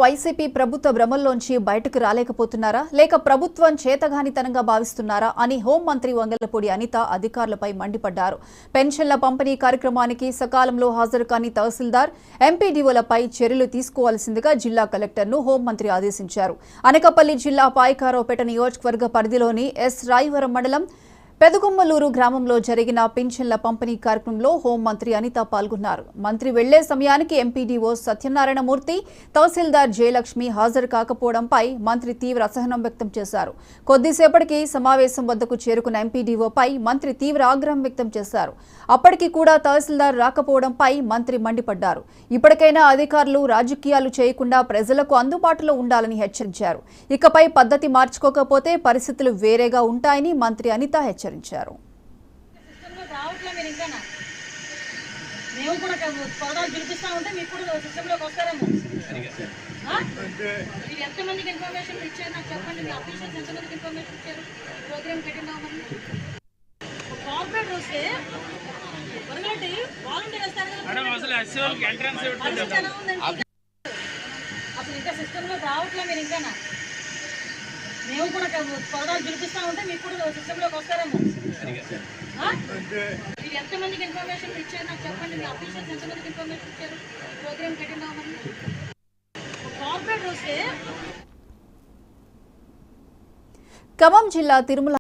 YCP ప్రభుత్వ భ్రమల్లోంచి బయటకు రాలేకపోతున్నారా లేక ప్రభుత్వం చేతగానితనంగా భావిస్తున్నారా అని హోంమంత్రి వంగలపూడి అనిత అధికారులపై మండిపడ్డారు. పెన్షన్ల పంపిణీ కార్యక్రమానికి సకాలంలో హాజరు కాని తహసీల్దార్, ఎంపీడీఓలపై చర్యలు తీసుకోవాల్సిందిగా జిల్లా కలెక్టర్ను హోంమంత్రి ఆదేశించారు. అనకాపల్లి జిల్లా పాయకారావుపేట నియోజకవర్గ పరిధిలోని ఎస్ రాయవరం మండలం పెదగుమ్మలూరు గ్రామంలో జరిగిన పింఛన్ల పంపిణీ కార్యక్రమంలో హోంమంత్రి అనిత పాల్గొన్నారు. మంత్రి వెళ్లే సమయానికి ఎంపీడీఓ సత్యనారాయణమూర్తి, తహసీల్దార్ జయలక్ష్మి హాజరు కాకపోవడంపై మంత్రి తీవ్ర అసహనం వ్యక్తం చేశారు. కొద్దిసేపటికి సమావేశం వద్దకు చేరుకున్న ఎంపీడీఓపై మంత్రి తీవ్ర ఆగ్రహం వ్యక్తం చేశారు. అప్పటికి కూడా తహసీల్దార్ రాకపోవడంపై మంత్రి మండిపడ్డారు. ఇప్పటికైనా అధికారులు రాజకీయాలు చేయకుండా ప్రజలకు అందుబాటులో ఉండాలని హెచ్చరించారు. ఇకపై పద్ధతి మార్చుకోకపోతే పరిస్థితులు వేరేగా ఉంటాయని మంత్రి అనిత హెచ్చరించారు. మేము కూడా పౌరాలు పిలిపిస్తా ఉంటే మీకు కూడా సిస్టంలోకి వస్తారేమో. మీరు ఎంతమందికి ఇన్ఫర్మేషన్ ఇచ్చారు నాకు చెప్పండి. మీ ఆఫీసర్స్ ఎంతమందికి ఇన్ఫర్మేషన్ ఇచ్చారు ప్రోగ్రామ్ అటెండ్ అవ్వమని? కార్పొరేట్ వస్తే ఖమ్మం జిల్లా తిరుమల